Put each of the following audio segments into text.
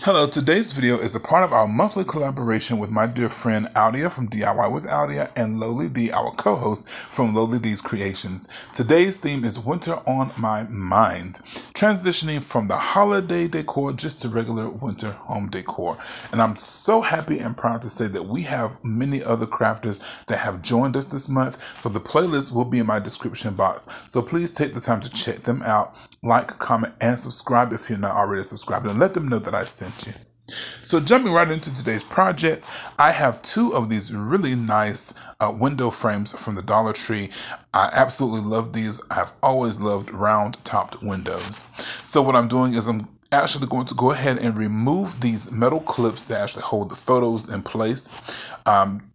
Hello, today's video is a part of our monthly collaboration with my dear friend Audia from DIY with Audia and Lowly D, our co-host from Lowly D's Creations. Today's theme is Winter on My Mind, transitioning from the holiday decor just to regular winter home decor. And I'm so happy and proud to say that we have many other crafters that have joined us this month. So the playlist will be in my description box. So please take the time to check them out. Like, comment, and subscribe if you're not already subscribed, and let them know that I sent you. So jumping right into today's project, I have two of these really nice window frames from the Dollar Tree. I absolutely love these. I've always loved round-topped windows. So what I'm doing is I'm actually going to go ahead and remove these metal clips that actually hold the photos in place.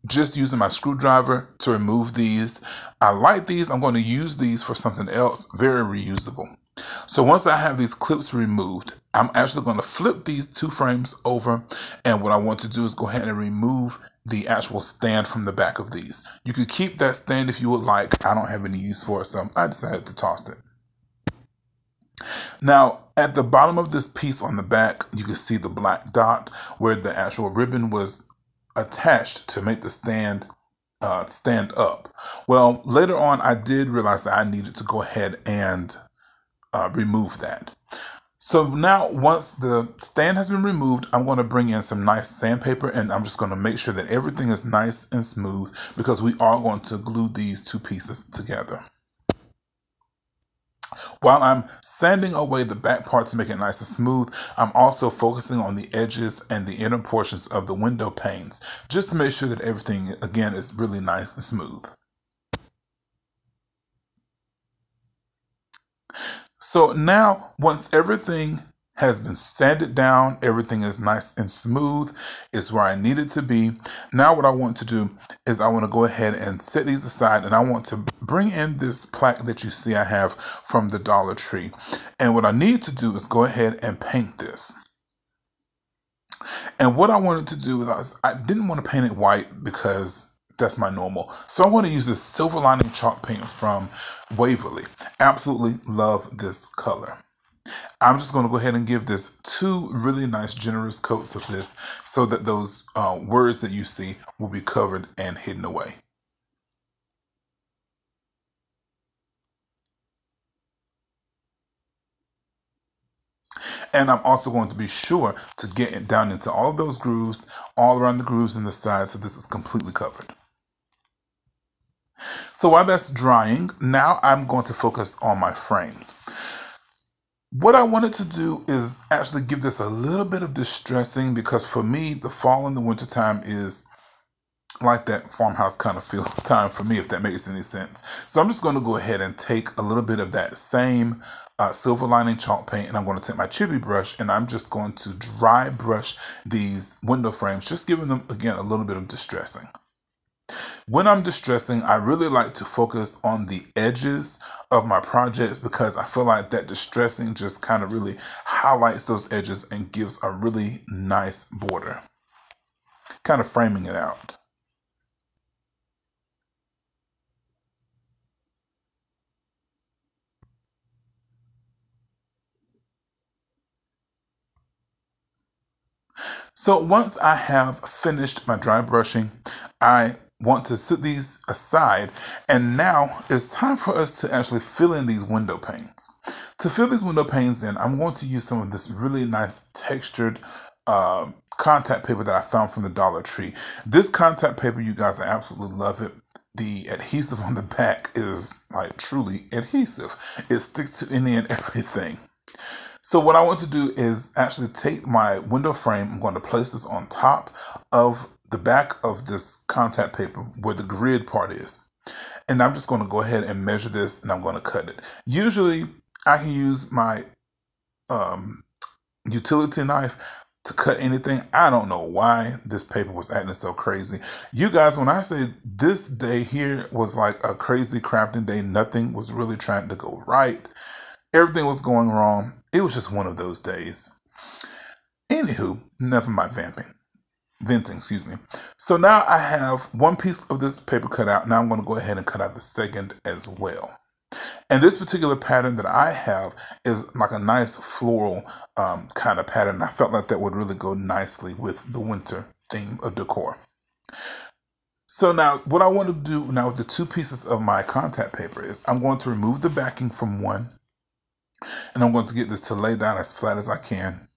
Just using my screwdriver to remove these. I like these. I'm going to use these for something else, very reusable. So once I have these clips removed, I'm actually going to flip these two frames over, and what I want to do is go ahead and remove the actual stand from the back of these. You could keep that stand if you would like. I don't have any use for it, so I decided to toss it. Now, at the bottom of this piece on the back, you can see the black dot where the actual ribbon was attached to make the stand stand up. Well, later on, I did realize that I needed to go ahead and remove that. So now once the stand has been removed, I'm going to bring in some nice sandpaper, and I'm just going to make sure that everything is nice and smooth because we are going to glue these two pieces together. While I'm sanding away the back part to make it nice and smooth, I'm also focusing on the edges and the inner portions of the window panes just to make sure that everything again is really nice and smooth. So now, once everything has been sanded down, everything is nice and smooth, it's where I need it to be. Now what I want to do is I want to go ahead and set these aside, and I want to bring in this plaque that you see I have from the Dollar Tree. And what I need to do is go ahead and paint this. And what I wanted to do is I didn't want to paint it white because that's my normal. So I want to use this silver lining chalk paint from Waverly. Absolutely love this color. I'm just going to go ahead and give this two really nice generous coats of this so that those words that you see will be covered and hidden away. And I'm also going to be sure to get it down into all of those grooves, all around the grooves in the side, so this is completely covered. So while that's drying, now I'm going to focus on my frames. What I wanted to do is actually give this a little bit of distressing because for me, the fall and the winter time is like that farmhouse kind of feel time for me, if that makes any sense. So I'm just going to go ahead and take a little bit of that same silver lining chalk paint, and I'm going to take my chibi brush and I'm just going to dry brush these window frames, just giving them, again, a little bit of distressing. When I'm distressing, I really like to focus on the edges of my projects because I feel like that distressing just kind of really highlights those edges and gives a really nice border, kind of framing it out. So once I have finished my dry brushing, I want to set these aside, and now it's time for us to actually fill in these window panes. To fill these window panes in, I'm going to use some of this really nice textured contact paper that I found from the Dollar Tree. This contact paper, you guys, I absolutely love it. The adhesive on the back is like truly adhesive. It sticks to any and everything. So what I want to do is actually take my window frame. I'm going to place this on top of the back of this contact paper where the grid part is. And I'm just going to go ahead and measure this, and I'm going to cut it. Usually I can use my utility knife to cut anything. I don't know why this paper was acting so crazy. You guys, when I say this day here was like a crazy crafting day, nothing was really trying to go right. Everything was going wrong. It was just one of those days. Anywho, enough of my venting, excuse me. So now I have one piece of this paper cut out. Now I'm going to go ahead and cut out the second as well. And this particular pattern that I have is like a nice floral kind of pattern. I felt like that would really go nicely with the winter theme of decor. So now what I want to do now with the two pieces of my contact paper is I'm going to remove the backing from one, and I'm going to get this to lay down as flat as I can.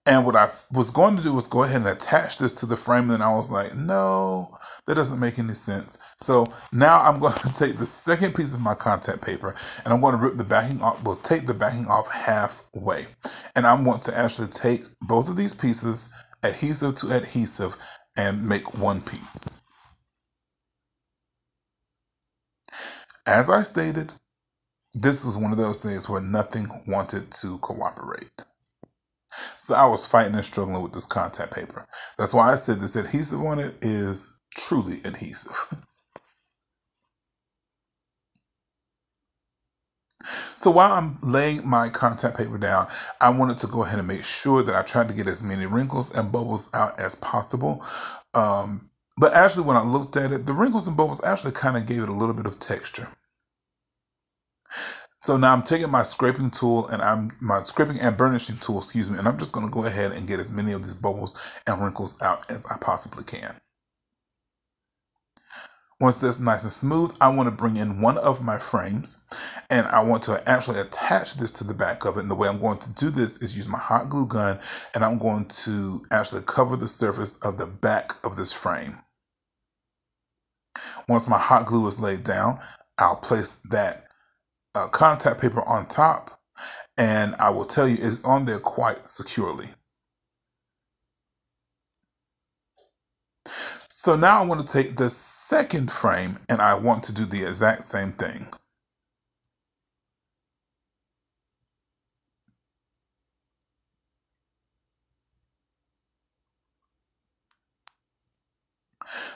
And what I was going to do was go ahead and attach this to the frame. And I was like, no, that doesn't make any sense. So now I'm going to take the second piece of my contact paper and I'm going to rip the backing off. We'll take the backing off halfway. And I'm going to actually take both of these pieces, adhesive to adhesive, and make one piece. As I stated, this was one of those days where nothing wanted to cooperate. So I was fighting and struggling with this contact paper. That's why I said this adhesive on it is truly adhesive. So while I'm laying my contact paper down, I wanted to go ahead and make sure that I tried to get as many wrinkles and bubbles out as possible. But actually when I looked at it, the wrinkles and bubbles actually kind of gave it a little bit of texture. So now I'm taking my scraping tool and my scraping and burnishing tool, excuse me, and I'm just going to go ahead and get as many of these bubbles and wrinkles out as I possibly can. Once that's nice and smooth, I want to bring in one of my frames and I want to actually attach this to the back of it. And the way I'm going to do this is use my hot glue gun and I'm going to actually cover the surface of the back of this frame. Once my hot glue is laid down, I'll place that contact paper on top, and I will tell you it's on there quite securely. So now I want to take the second frame and I want to do the exact same thing.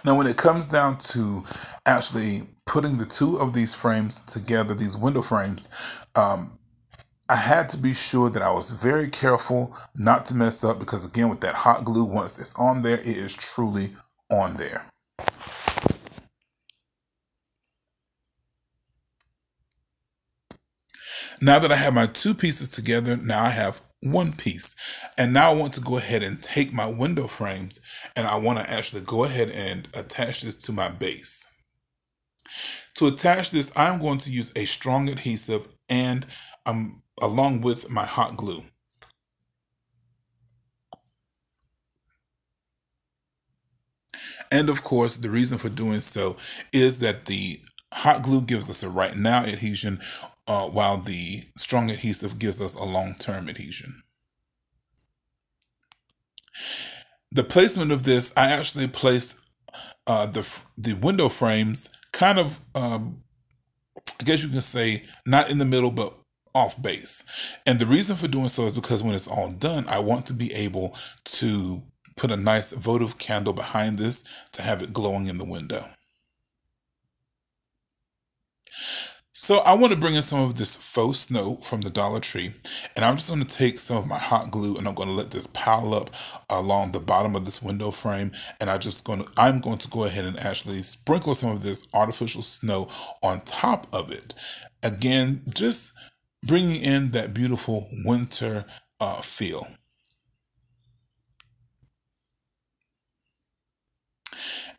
Now, when it comes down to actually putting the two of these frames together, these window frames, I had to be sure that I was very careful not to mess up because, again, with that hot glue, once it's on there, it is truly on there. Now that I have my two pieces together, now I have one piece. And now I want to go ahead and take my window frames and I want to actually go ahead and attach this to my base. To attach this, I'm going to use a strong adhesive and along with my hot glue. And of course, the reason for doing so is that the hot glue gives us a right now adhesion, while the strong adhesive gives us a long-term adhesion. The placement of this, I actually placed the window frames kind of, I guess you can say, not in the middle, but off base. And the reason for doing so is because when it's all done, I want to be able to put a nice votive candle behind this to have it glowing in the window. So I want to bring in some of this faux snow from the Dollar Tree, and I'm just going to take some of my hot glue and I'm going to let this pile up along the bottom of this window frame, and I'm going to go ahead and actually sprinkle some of this artificial snow on top of it. Again, just bringing in that beautiful winter feel.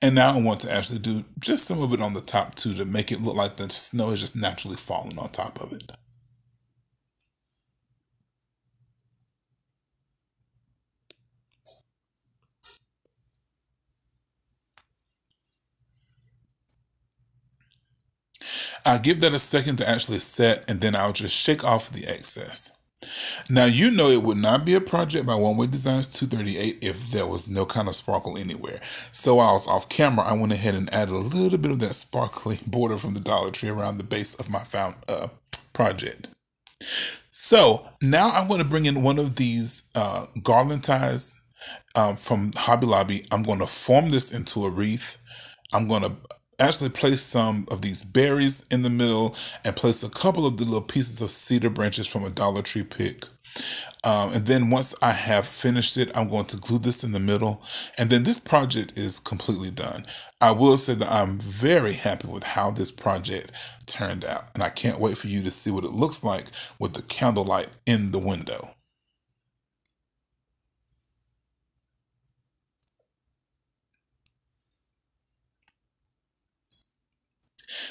And now I want to actually do just some of it on the top too to make it look like the snow is just naturally falling on top of it. I'll give that a second to actually set and then I'll just shake off the excess. Now, you know it would not be a project by One Way Designs 238 if there was no kind of sparkle anywhere. So while I was off camera, I went ahead and added a little bit of that sparkly border from the Dollar Tree around the base of my project. So now I'm going to bring in one of these garland ties from Hobby Lobby. I'm going to form this into a wreath. I'm going to actually place some of these berries in the middle and place a couple of the little pieces of cedar branches from a Dollar Tree pick. And then once I have finished it, I'm going to glue this in the middle. And then this project is completely done. I will say that I'm very happy with how this project turned out. And I can't wait for you to see what it looks like with the candlelight in the window.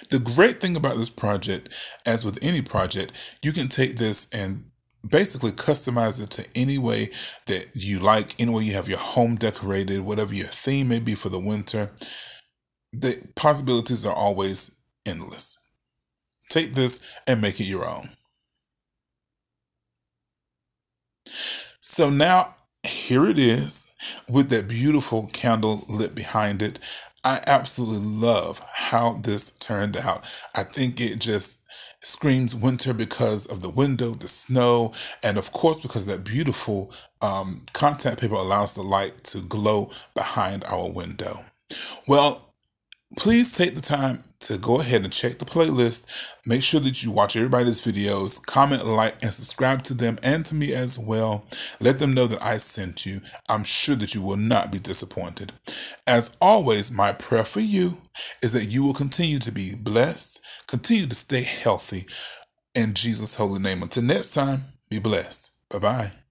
The great thing about this project, as with any project, you can take this and basically customize it to any way that you like, any way you have your home decorated, whatever your theme may be for the winter. The possibilities are always endless. Take this and make it your own. So now here it is with that beautiful candle lit behind it. I absolutely love how this turned out. I think it just screams winter because of the window, the snow, and of course because that beautiful contact paper allows the light to glow behind our window. Well, please take the time to go ahead and check the playlist. Make sure that you watch everybody's videos, comment, like, and subscribe to them and to me as well. Let them know that I sent you. I'm sure that you will not be disappointed. As always, my prayer for you is that you will continue to be blessed, continue to stay healthy in Jesus' holy name. Until next time, be blessed. Bye-bye.